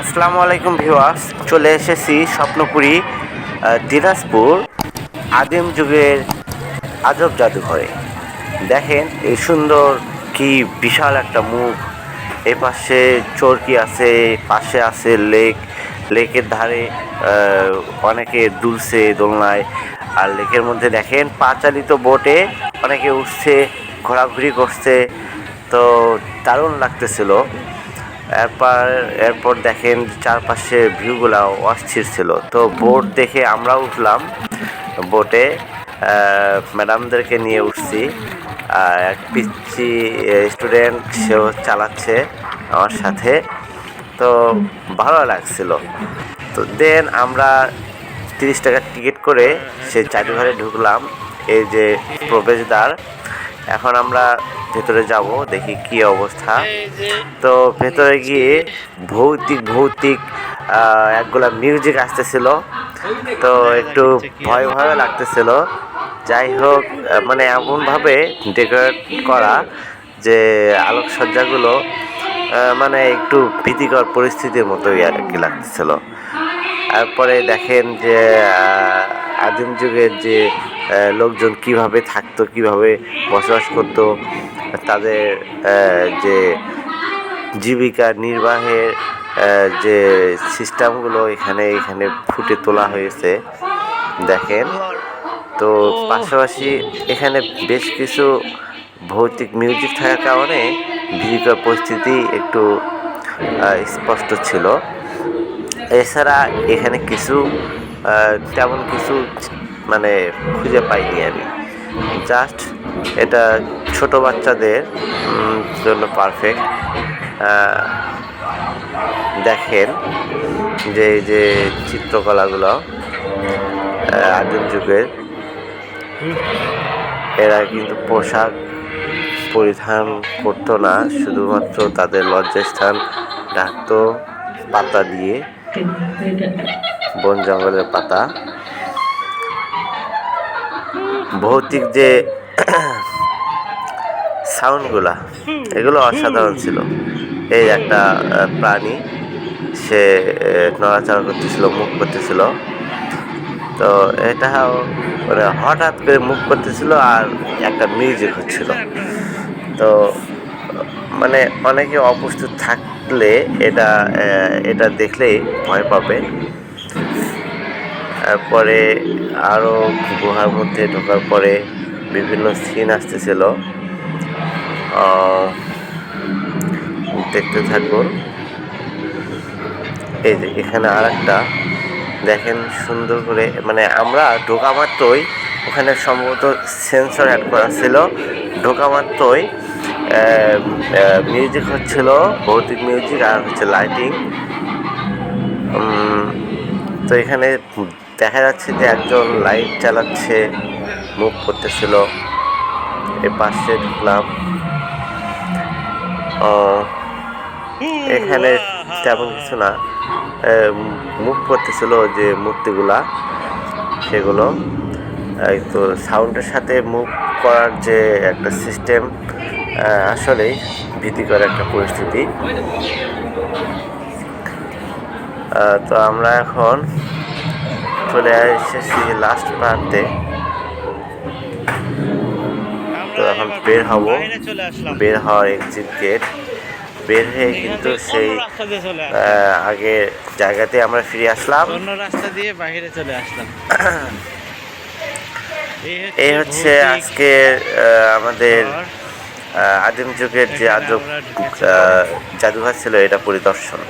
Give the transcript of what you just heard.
আসসালামু আলাইকুম ভিউয়ার্স, চলে এসেছি স্বপ্নপুরী দিনাজপুর আদিম যুগের আজব জাদুঘরে। দেখেন এই সুন্দর কি বিশাল একটা মুখ। এই পাশে চরকি আছে, পাশে আছে লেকের ধারে অনেকে দুলছে দোলনায়। আর লেকের মধ্যে দেখেন পা চালিত বোটে অনেকে উঠছে, ঘোরাঘুরি করছে। তো দারুণ লাগতেছিল। এরপর দেখেন চারপাশে ভিউগুলা অস্থির ছিল। তো বোট দেখে আমরাও উঠলাম বোটে, ম্যাডামদেরকে নিয়ে উঠছি। এক পিচ্চি স্টুডেন্ট সেও চালাচ্ছে আমার সাথে। তো ভালো লাগছিল। তো দেন আমরা 30 টাকার টিকিট করে সেই জাদুঘরে ঢুকলাম। এই যে প্রবেশদ্বার। এখন আমরা ভেতরে যাব, দেখি কি অবস্থা। তো ভেতরে গিয়ে ভৌতিক একগুলা মিউজিক আসতেছিল। তো একটু ভয় ভয় লাগতেছিল। যাই হোক, মানে এমনভাবে ডেকোরেট করা যে আলোকসজ্জাগুলো মানে একটু ভীতিকর পরিস্থিতির মতোই আর কি লাগতেছিল। তারপরে দেখেন যে আদিম যুগের যে লোকজন কিভাবে থাকতো, কিভাবে বসবাস করতো, তাদের যে জীবিকা নির্বাহের যে সিস্টেমগুলো এখানে ফুটে তোলা হয়েছে দেখেন। তো পাশাপাশি এখানে বেশ কিছু ভৌতিক মিউজিক থাকার কারণে ভীতিকর পরিস্থিতি একটু স্পষ্ট ছিল। এছাড়া এখানে তেমন কিছু মানে খুঁজে পাইনি আমি। জাস্ট এটা ছোট বাচ্চাদের জন্য পারফেক্ট। দেখেন যে এই যে চিত্রকলাগুলো আদিম যুগের, এরা কিন্তু পোশাক পরিধান করতো না, শুধুমাত্র তাদের লজ্জাস্থান ঢাকতো পাতা দিয়ে, বন জঙ্গলের পাতা। ভৌতিক যে সাউন্ডগুলা, এগুলো অসাধারণ ছিল। এই একটা প্রাণী, সে নড়াচড়া করতেছিল, মুখ করতেছিল। তো এটাও মানে হঠাৎ করে মুখ করতেছিল আর একটা মিউজিক হচ্ছিল। তো মানে অনেকে অপ্রস্তুত থাকলে এটা দেখলেই ভয় পাবে। তারপরে আরও গুহার মধ্যে ঢোকার পরে বিভিন্ন সিন আসতেছিল, দেখতে থাকুন। এই যে এখানে আর একটা দেখেন সুন্দর করে, মানে আমরা ঢোকা মাত্রই ওখানে সম্ভবত সেন্সর অ্যাড করা ছিল। ঢোকা মাত্রই মিউজিক হচ্ছিল, ভৌতিক মিউজিক, আর হচ্ছে লাইটিং। তো এখানে দেখা যাচ্ছে যে একজন লাইট চালাচ্ছে, মুভ করতেছিল। এ পাশে ঢুকলাম, এখানে তেমন কিছু না, মুভ করতেছিল যে মূর্তিগুলা, সেগুলো। তো সাউন্ডের সাথে মুভ করার যে একটা সিস্টেম, আসলেই ভীতিকর একটা পরিস্থিতি। তো আমরা এখন চলে এসেছি লাস্ট প্রান্তে। তো এখন বের হওয়ার এক্সিট গেট। বের হয়ে কিন্তু সেই আগের জায়গাতে আমরা ফিরে আসলাম, অন্য রাস্তা দিয়ে বাইরে চলে আসলাম। এই হচ্ছে আজকে আমাদের আদিম যুগের যে আজব জাদুঘর ছিল, এটা পরিদর্শন।